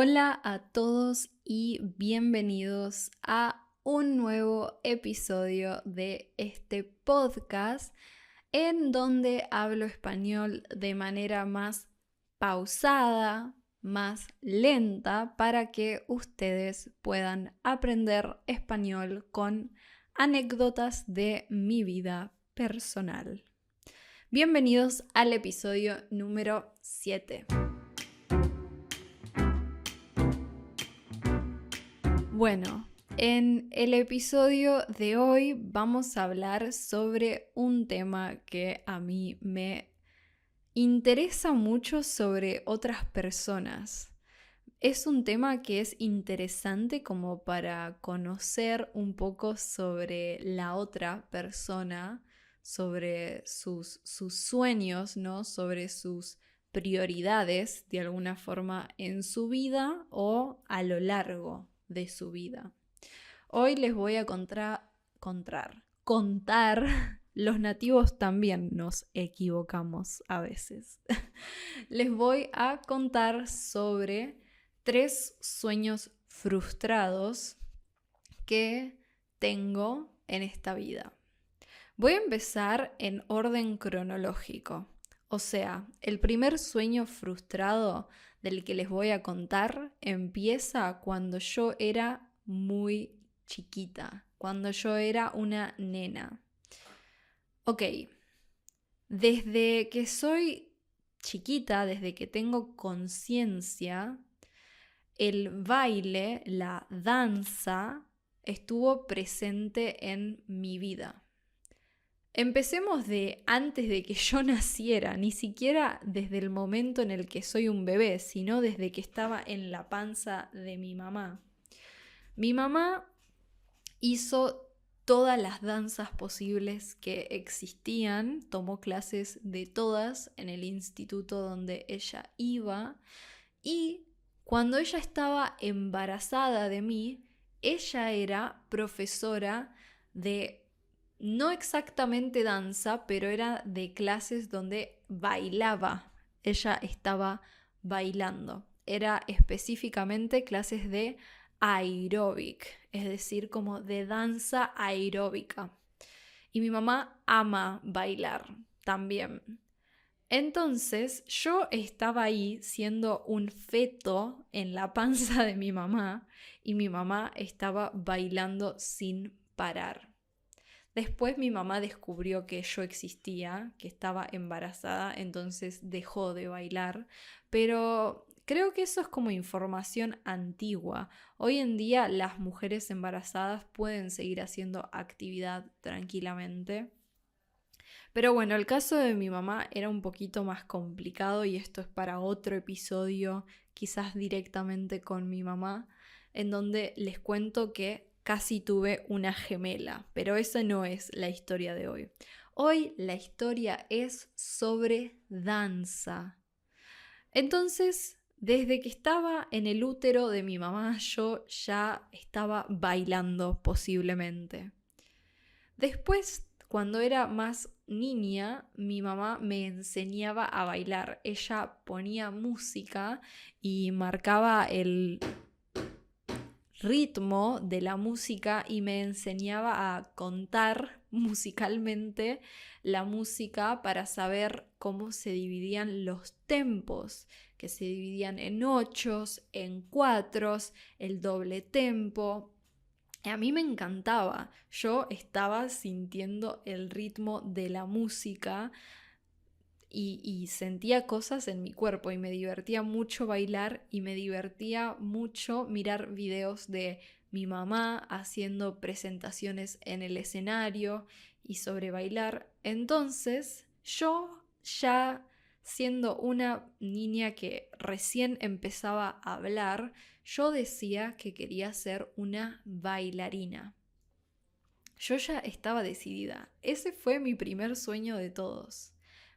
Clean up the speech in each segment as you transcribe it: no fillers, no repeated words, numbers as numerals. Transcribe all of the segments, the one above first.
Hola a todos y bienvenidos a un nuevo episodio de este podcast en donde hablo español de manera más pausada, más lenta para que ustedes puedan aprender español con anécdotas de mi vida personal. Bienvenidos al episodio número 7. Bueno, en el episodio de hoy vamos a hablar sobre un tema que a mí me interesa mucho sobre otras personas. Es un tema que es interesante como para conocer un poco sobre la otra persona, sobre sus sueños, ¿no? Sobre sus prioridades de alguna forma en su vida o a lo largo de su vida. Hoy les voy a contar, los nativos también nos equivocamos a veces. Les voy a contar sobre 3 sueños frustrados que tengo en esta vida. Voy a empezar en orden cronológico. O sea, el primer sueño frustrado del que les voy a contar empieza cuando yo era muy chiquita, cuando yo era una nena. Ok, desde que soy chiquita, desde que tengo conciencia, el baile, la danza, estuvo presente en mi vida. Empecemos de antes de que yo naciera, ni siquiera desde el momento en el que soy un bebé, sino desde que estaba en la panza de mi mamá. Mi mamá hizo todas las danzas posibles que existían, tomó clases de todas en el instituto donde ella iba y cuando ella estaba embarazada de mí, ella era profesora de no exactamente danza, pero era de clases donde bailaba. Ella estaba bailando. Era específicamente clases de aeróbic, es decir, como de danza aeróbica. Y mi mamá ama bailar también. Entonces yo estaba ahí siendo un feto en la panza de mi mamá y mi mamá estaba bailando sin parar. Después mi mamá descubrió que yo existía, que estaba embarazada, entonces dejó de bailar, pero creo que eso es como información antigua. Hoy en día las mujeres embarazadas pueden seguir haciendo actividad tranquilamente. Pero bueno, el caso de mi mamá era un poquito más complicado y esto es para otro episodio, quizás directamente con mi mamá, en donde les cuento que casi tuve una gemela, pero esa no es la historia de hoy. Hoy la historia es sobre danza. Entonces, desde que estaba en el útero de mi mamá, yo ya estaba bailando posiblemente. Después, cuando era más niña, mi mamá me enseñaba a bailar. Ella ponía música y marcaba el ritmo de la música y me enseñaba a contar musicalmente la música para saber cómo se dividían los tempos, que se dividían en 8, en 4, el doble tempo. A mí me encantaba, yo estaba sintiendo el ritmo de la música y sentía cosas en mi cuerpo y me divertía mucho bailar y me divertía mucho mirar videos de mi mamá haciendo presentaciones en el escenario y sobre bailar. Entonces yo ya siendo una niña que recién empezaba a hablar, yo decía que quería ser una bailarina. Yo ya estaba decidida. Ese fue mi primer sueño de todos.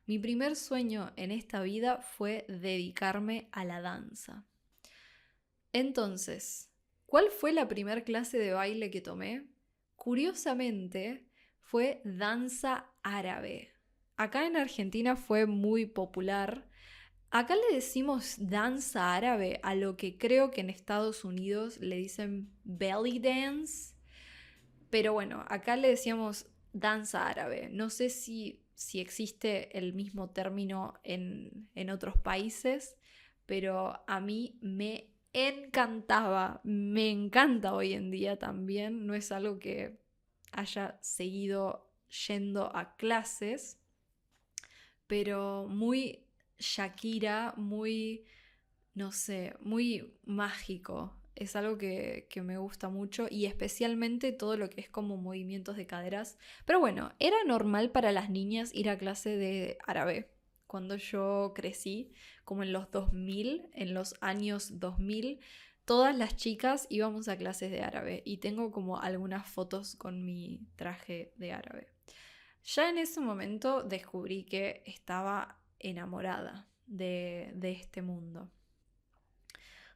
Mi primer sueño en esta vida fue dedicarme a la danza. Entonces, ¿cuál fue la primera clase de baile que tomé? Curiosamente, fue danza árabe. Acá en Argentina fue muy popular. Acá le decimos danza árabe a lo que creo que en Estados Unidos le dicen belly dance, pero bueno, acá le decíamos danza árabe. No sé si existe el mismo término en otros países, pero a mí me encantaba, me encanta hoy en día también. No es algo que haya seguido yendo a clases, pero muy Shakira, muy, no sé, muy mágico. Es algo que me gusta mucho y especialmente todo lo que es como movimientos de caderas. Pero bueno, era normal para las niñas ir a clase de árabe. Cuando yo crecí, como en los 2000, en los años 2000, todas las chicas íbamos a clases de árabe y tengo como algunas fotos con mi traje de árabe. Ya en ese momento descubrí que estaba enamorada de este mundo.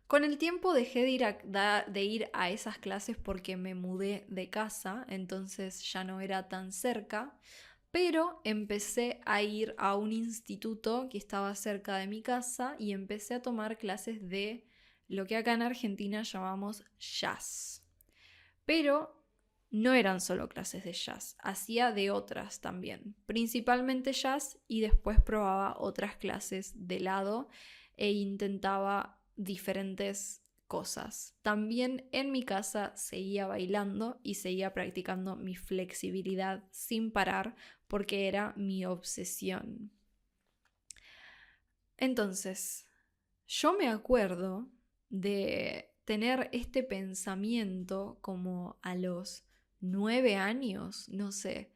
Con el tiempo dejé de ir a esas clases porque me mudé de casa, entonces ya no era tan cerca, pero empecé a ir a un instituto que estaba cerca de mi casa y empecé a tomar clases de lo que acá en Argentina llamamos jazz. Pero no eran solo clases de jazz, hacía de otras también, principalmente jazz y después probaba otras clases de lado e intentaba diferentes cosas. También en mi casa seguía bailando y seguía practicando mi flexibilidad sin parar porque era mi obsesión. Entonces, yo me acuerdo de tener este pensamiento como a los 9 años, no sé,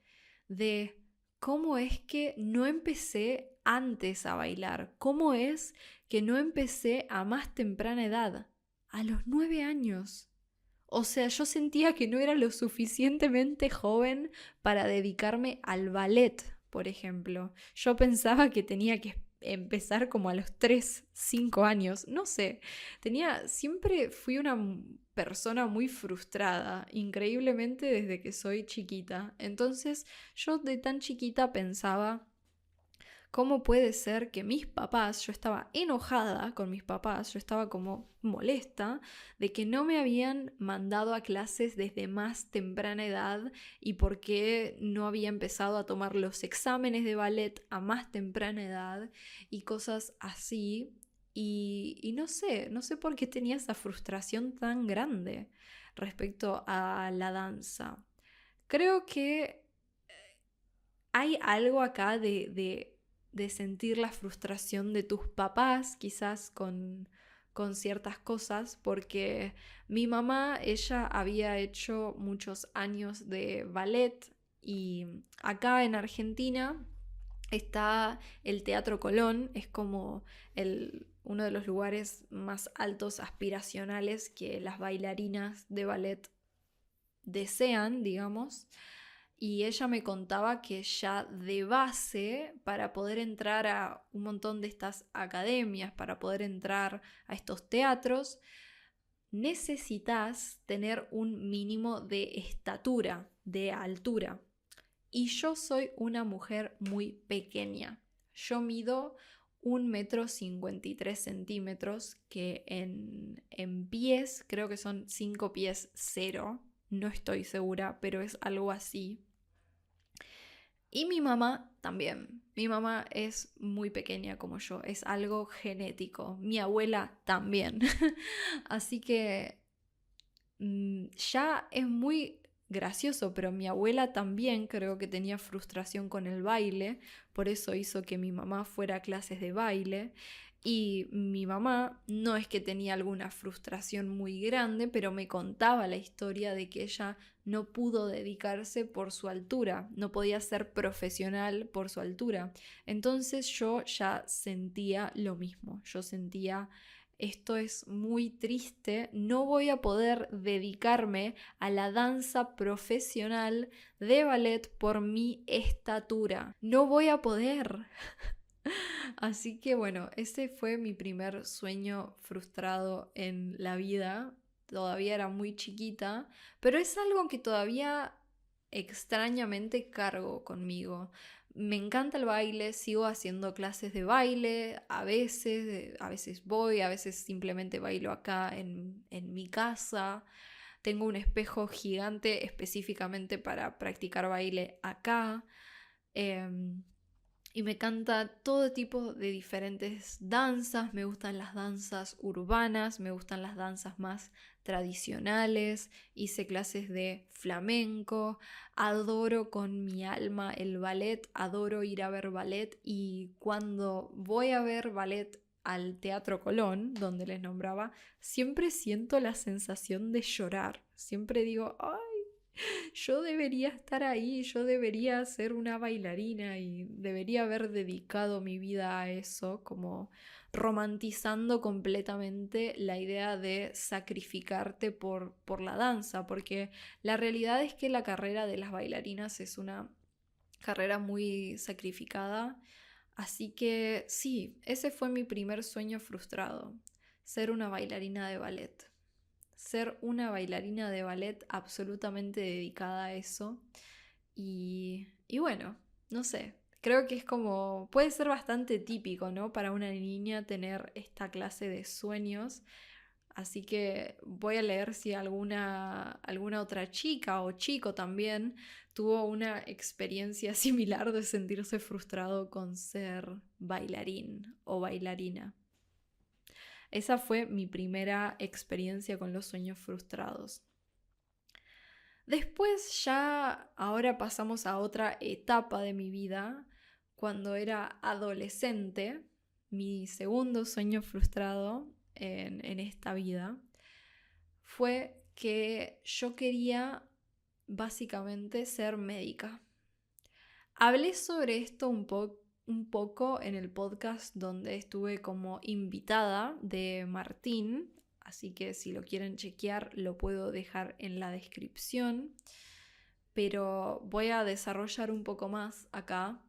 de cómo es que no empecé antes a bailar, cómo es que no empecé a más temprana edad, a los 9 años. O sea, yo sentía que no era lo suficientemente joven para dedicarme al ballet, por ejemplo. Yo pensaba que tenía que empezar como a los 3, 5 años, no sé. Siempre fui una persona muy frustrada, increíblemente desde que soy chiquita. Entonces, yo de tan chiquita pensaba, ¿cómo puede ser que mis papás, yo estaba enojada con mis papás, yo estaba como molesta de que no me habían mandado a clases desde más temprana edad y por qué no había empezado a tomar los exámenes de ballet a más temprana edad y cosas así? Y no sé por qué tenía esa frustración tan grande respecto a la danza. Creo que hay algo acá de sentir la frustración de tus papás, quizás con ciertas cosas, porque mi mamá, ella había hecho muchos años de ballet y acá en Argentina está el Teatro Colón, es como uno de los lugares más altos aspiracionales que las bailarinas de ballet desean, digamos. Y ella me contaba que ya de base, para poder entrar a un montón de estas academias, para poder entrar a estos teatros, necesitas tener un mínimo de estatura, de altura. Y yo soy una mujer muy pequeña. Yo mido 1,53 m, que en pies creo que son 5 pies 0. No estoy segura, pero es algo así. Y mi mamá también. Mi mamá es muy pequeña como yo, es algo genético. Mi abuela también. Así que ya es muy gracioso, pero mi abuela también creo que tenía frustración con el baile, por eso hizo que mi mamá fuera a clases de baile. Y mi mamá no es que tenía alguna frustración muy grande, pero me contaba la historia de que ella no pudo dedicarse por su altura, no podía ser profesional por su altura. Entonces yo ya sentía lo mismo, yo sentía esto es muy triste, no voy a poder dedicarme a la danza profesional de ballet por mi estatura. No voy a poder. Así que bueno, ese fue mi primer sueño frustrado en la vida. Todavía era muy chiquita, pero es algo que todavía extrañamente cargo conmigo. Me encanta el baile, sigo haciendo clases de baile, a veces voy, a veces simplemente bailo acá en mi casa. Tengo un espejo gigante específicamente para practicar baile acá. Em, y me encanta todo tipo de diferentes danzas. Me gustan las danzas urbanas, me gustan las danzas más tradicionales. Hice clases de flamenco. Adoro con mi alma el ballet, adoro ir a ver ballet. Y cuando voy a ver ballet al Teatro Colón, donde les nombraba, siempre siento la sensación de llorar. Siempre digo, ¡ay! Yo debería estar ahí, yo debería ser una bailarina y debería haber dedicado mi vida a eso, como romantizando completamente la idea de sacrificarte por la danza, porque la realidad es que la carrera de las bailarinas es una carrera muy sacrificada, así que sí, ese fue mi primer sueño frustrado, ser una bailarina de ballet. Ser una bailarina de ballet absolutamente dedicada a eso. Y bueno, no sé, creo que es como, puede ser bastante típico, ¿no? Para una niña tener esta clase de sueños. Así que voy a leer si alguna otra chica o chico también tuvo una experiencia similar de sentirse frustrado con ser bailarín o bailarina. Esa fue mi primera experiencia con los sueños frustrados. Después ya, ahora pasamos a otra etapa de mi vida. Cuando era adolescente, mi segundo sueño frustrado en esta vida fue que yo quería básicamente ser médica. Hablé sobre esto un poco en el podcast donde estuve como invitada de Martín, así que si lo quieren chequear lo puedo dejar en la descripción, pero voy a desarrollar un poco más acá.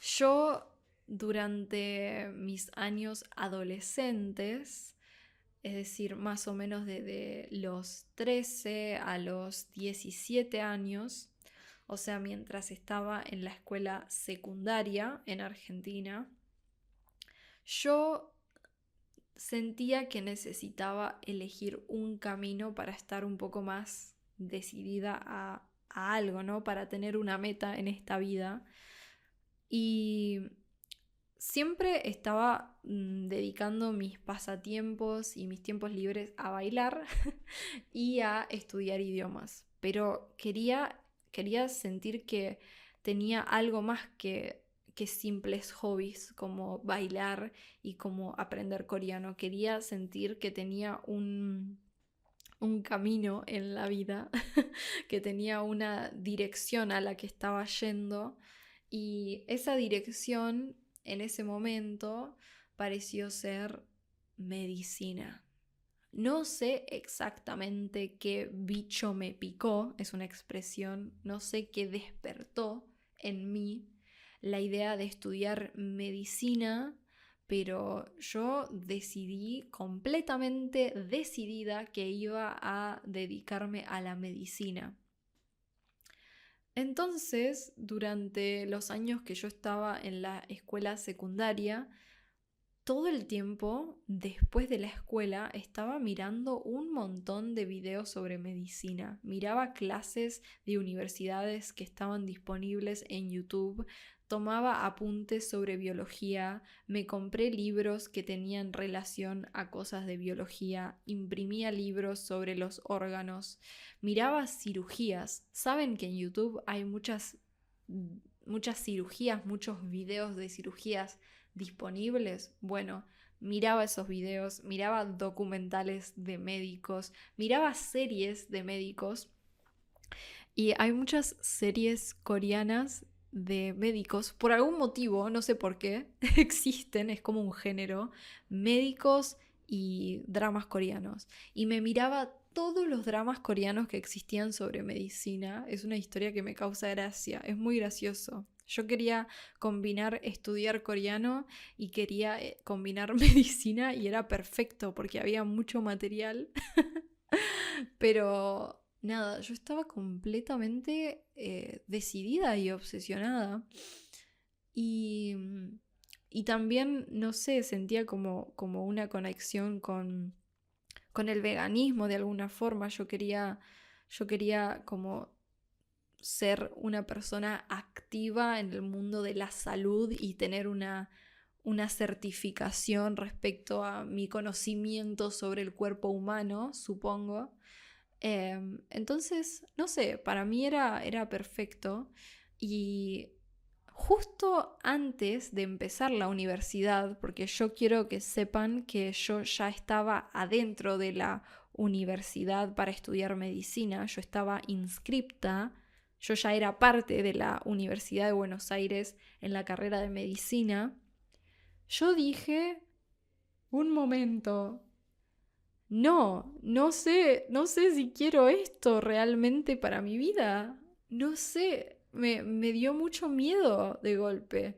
Yo durante mis años adolescentes, es decir, más o menos desde los 13 a los 17 años, o sea, mientras estaba en la escuela secundaria en Argentina, yo sentía que necesitaba elegir un camino para estar un poco más decidida a algo, ¿no? Para tener una meta en esta vida. Y siempre estaba dedicando mis pasatiempos y mis tiempos libres a bailar y a estudiar idiomas. Pero quería sentir que tenía algo más que simples hobbies como bailar y como aprender coreano. Quería sentir que tenía un camino en la vida, que tenía una dirección a la que estaba yendo y esa dirección en ese momento pareció ser medicina. No sé exactamente qué bicho me picó, es una expresión, no sé qué despertó en mí la idea de estudiar medicina, pero yo decidí completamente decidida que iba a dedicarme a la medicina. Entonces, durante los años que yo estaba en la escuela secundaria, todo el tiempo, después de la escuela, estaba mirando un montón de videos sobre medicina. Miraba clases de universidades que estaban disponibles en YouTube, tomaba apuntes sobre biología, me compré libros que tenían relación a cosas de biología, imprimía libros sobre los órganos, miraba cirugías. ¿Saben que en YouTube hay muchas cirugías, muchos videos de cirugías disponibles? Bueno, miraba esos videos, miraba documentales de médicos, miraba series de médicos y hay muchas series coreanas de médicos, por algún motivo, no sé por qué, existen, es como un género, médicos y dramas coreanos. Y me miraba todos los dramas coreanos que existían sobre medicina. Es una historia que me causa gracia, es muy gracioso. Yo quería combinar estudiar coreano y quería combinar medicina y era perfecto porque había mucho material. Pero nada, yo estaba completamente decidida y obsesionada. Y, y también, no sé, sentía como una conexión con el veganismo de alguna forma. Yo quería como ser una persona activa en el mundo de la salud y tener una certificación respecto a mi conocimiento sobre el cuerpo humano, supongo. Entonces, no sé, para mí era perfecto. Y justo antes de empezar la universidad, porque yo quiero que sepan que yo ya estaba adentro de la universidad para estudiar medicina, yo estaba inscripta, yo ya era parte de la Universidad de Buenos Aires en la carrera de medicina. Yo dije, un momento, no sé si quiero esto realmente para mi vida. No sé, me dio mucho miedo de golpe.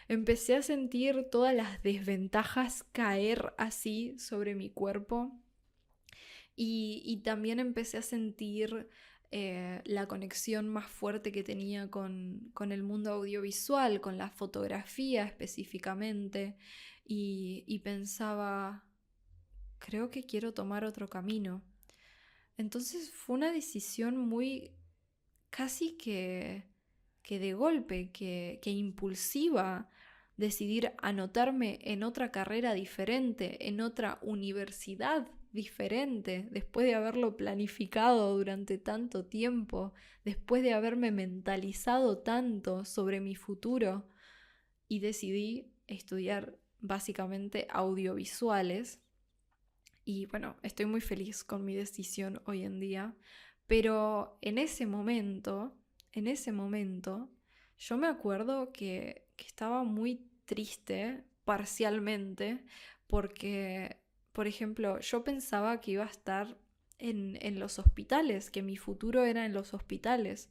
Empecé a sentir todas las desventajas caer así sobre mi cuerpo y también empecé a sentir la conexión más fuerte que tenía con el mundo audiovisual, con la fotografía específicamente y pensaba, creo que quiero tomar otro camino. Entonces fue una decisión muy casi que de golpe, que impulsiva, decidir anotarme en otra carrera diferente, en otra universidad diferente, después de haberlo planificado durante tanto tiempo, después de haberme mentalizado tanto sobre mi futuro y decidí estudiar básicamente audiovisuales y bueno, estoy muy feliz con mi decisión hoy en día, pero en ese momento, yo me acuerdo que estaba muy triste parcialmente porque, por ejemplo, yo pensaba que iba a estar en los hospitales, que mi futuro era en los hospitales.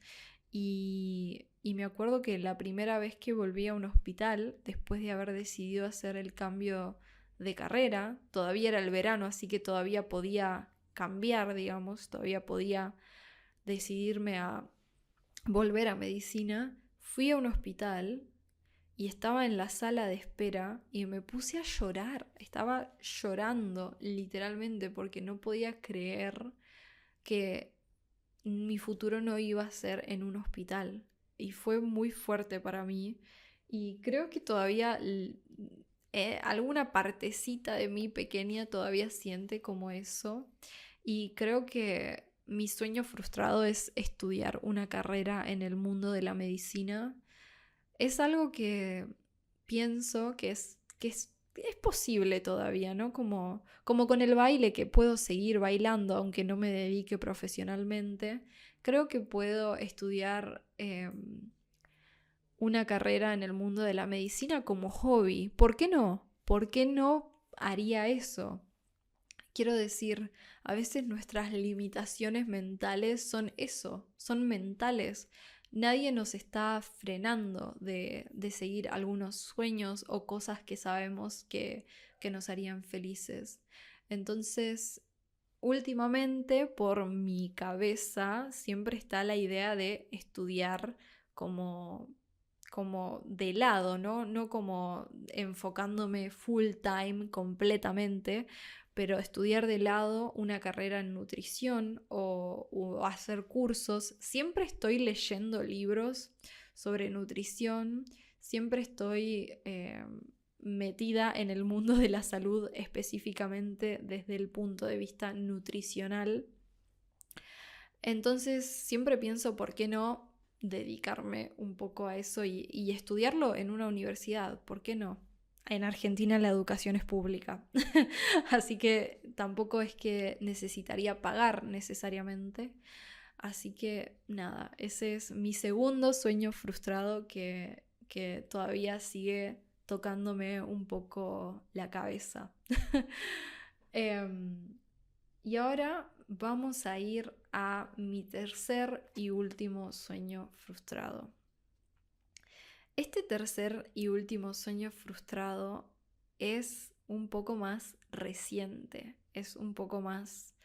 Y me acuerdo que la primera vez que volví a un hospital, después de haber decidido hacer el cambio de carrera, todavía era el verano, así que todavía podía cambiar, digamos, todavía podía decidirme a volver a medicina, fui a un hospital y estaba en la sala de espera y me puse a llorar, estaba llorando literalmente porque no podía creer que mi futuro no iba a ser en un hospital y fue muy fuerte para mí y creo que todavía alguna partecita de mí pequeña todavía siente como eso y creo que mi sueño frustrado es estudiar una carrera en el mundo de la medicina. Es algo que pienso que es posible todavía, ¿no? Como con el baile, que puedo seguir bailando aunque no me dedique profesionalmente. Creo que puedo estudiar una carrera en el mundo de la medicina como hobby. ¿Por qué no? ¿Por qué no haría eso? Quiero decir, a veces nuestras limitaciones mentales son eso, son mentales. Nadie nos está frenando de seguir algunos sueños o cosas que sabemos que nos harían felices. Entonces, últimamente por mi cabeza siempre está la idea de estudiar como, como de lado, ¿no? No como enfocándome full time completamente, pero estudiar de lado una carrera en nutrición o hacer cursos. Siempre estoy leyendo libros sobre nutrición, siempre estoy metida en el mundo de la salud específicamente desde el punto de vista nutricional. Entonces siempre pienso por qué no dedicarme un poco a eso y estudiarlo en una universidad, ¿por qué no? En Argentina la educación es pública, así que tampoco es que necesitaría pagar necesariamente. Así que nada, ese es mi segundo sueño frustrado que todavía sigue tocándome un poco la cabeza. Em, y ahora vamos a ir a mi tercer y último sueño frustrado. Este tercer y último sueño frustrado es un poco más reciente, es un poco más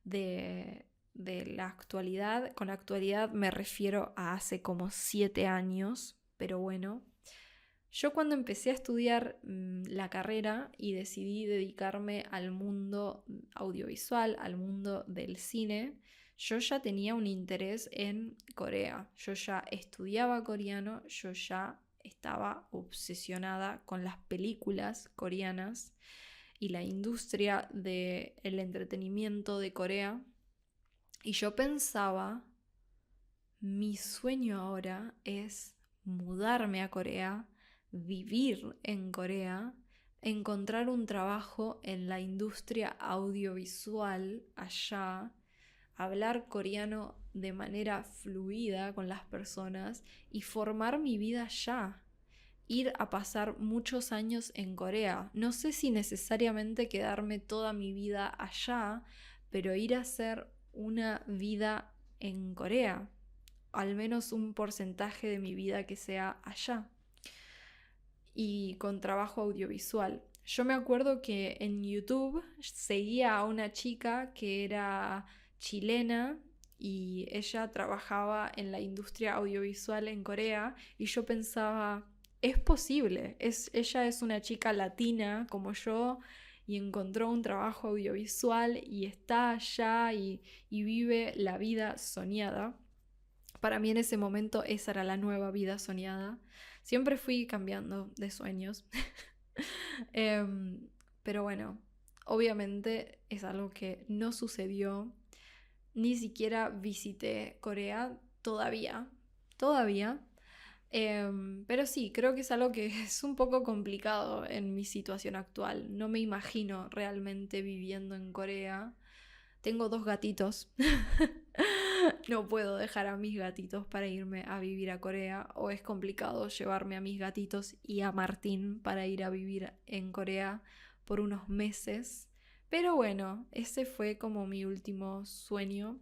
de de la actualidad. Con la actualidad me refiero a hace como 7 años, pero bueno. Yo cuando empecé a estudiar la carrera y decidí dedicarme al mundo audiovisual, al mundo del cine, yo ya tenía un interés en Corea. Yo ya estudiaba coreano, yo ya estaba obsesionada con las películas coreanas y la industria del entretenimiento de Corea. Y yo pensaba, mi sueño ahora es mudarme a Corea, vivir en Corea, encontrar un trabajo en la industria audiovisual allá, hablar coreano de manera fluida con las personas y formar mi vida allá. Ir a pasar muchos años en Corea. No sé si necesariamente quedarme toda mi vida allá, pero ir a hacer una vida en Corea. Al menos un porcentaje de mi vida que sea allá. Y con trabajo audiovisual. Yo me acuerdo que en YouTube seguía a una chica que era chilena y ella trabajaba en la industria audiovisual en Corea y yo pensaba, es posible, ella es una chica latina como yo y encontró un trabajo audiovisual y está allá y vive la vida soñada. Para mí en ese momento esa era la nueva vida soñada. Siempre fui cambiando de sueños. Pero bueno, obviamente es algo que no sucedió. Ni siquiera visité Corea todavía. Todavía. Pero sí, creo que es algo que es un poco complicado en mi situación actual. No me imagino realmente viviendo en Corea. Tengo 2 gatitos. No puedo dejar a mis gatitos para irme a vivir a Corea, o es complicado llevarme a mis gatitos y a Martín para ir a vivir en Corea por unos meses. Pero bueno, ese fue como mi último sueño,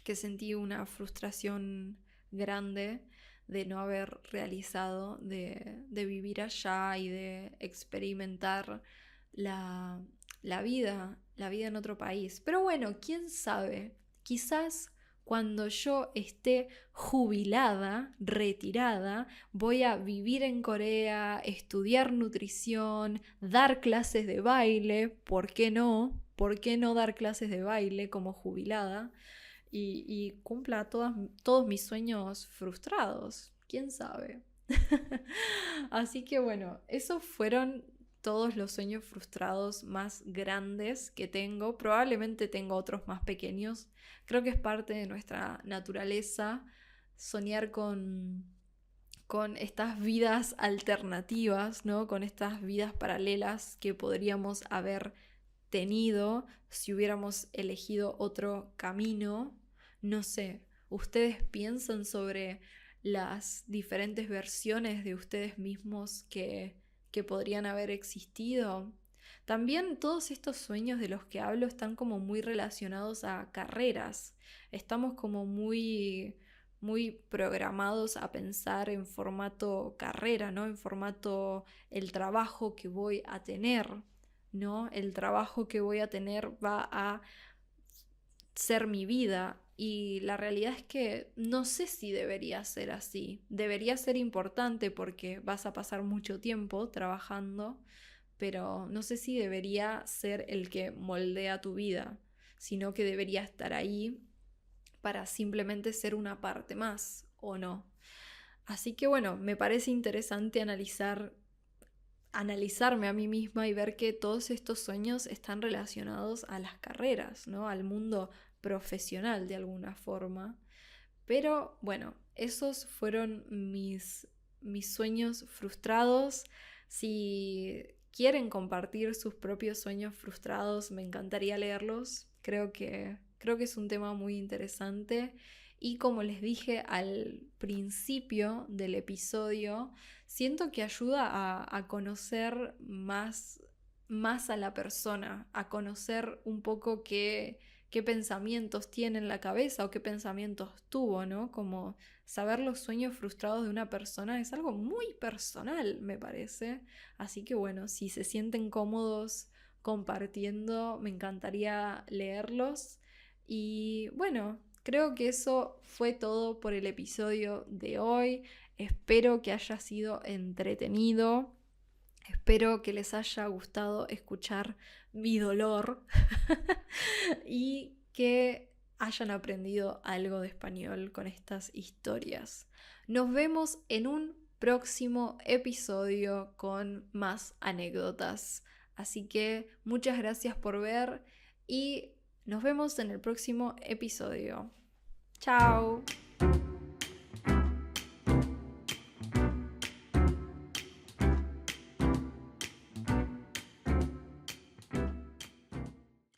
que sentí una frustración grande de no haber realizado, de vivir allá y de experimentar la, la vida en otro país. Pero bueno, quién sabe, quizás cuando yo esté jubilada, retirada, voy a vivir en Corea, estudiar nutrición, dar clases de baile, ¿por qué no? ¿Por qué no dar clases de baile como jubilada? Y cumpla todos mis sueños frustrados, quién sabe. Así que bueno, esos fueron todos los sueños frustrados más grandes que tengo. Probablemente tengo otros más pequeños. Creo que es parte de nuestra naturaleza soñar con estas vidas alternativas, ¿no? Con estas vidas paralelas que podríamos haber tenido si hubiéramos elegido otro camino. No sé, ¿ustedes piensan sobre las diferentes versiones de ustedes mismos que podrían haber existido? También todos estos sueños de los que hablo están como muy relacionados a carreras. Estamos como muy programados a pensar en formato carrera, ¿no? En formato el trabajo que voy a tener, ¿no? El trabajo que voy a tener va a ser mi vida y la realidad es que no sé si debería ser así. Debería ser importante porque vas a pasar mucho tiempo trabajando, pero no sé si debería ser el que moldea tu vida, sino que debería estar ahí para simplemente ser una parte más, ¿o no? Así que bueno, me parece interesante analizarme a mí misma y ver que todos estos sueños están relacionados a las carreras, ¿no? Al mundo profesional de alguna forma. Pero bueno, esos fueron mis sueños frustrados. Si quieren compartir sus propios sueños frustrados, me encantaría leerlos. Creo que es un tema muy interesante. Y como les dije al principio del episodio, siento que ayuda a conocer más a la persona, a conocer un poco qué pensamientos tiene en la cabeza o qué pensamientos tuvo, ¿no? Como saber los sueños frustrados de una persona es algo muy personal, me parece. Así que bueno, si se sienten cómodos compartiendo, me encantaría leerlos. Y bueno, creo que eso fue todo por el episodio de hoy. Espero que haya sido entretenido. Espero que les haya gustado escuchar mi dolor y que hayan aprendido algo de español con estas historias. Nos vemos en un próximo episodio con más anécdotas. Así que muchas gracias por ver y nos vemos en el próximo episodio. Chao.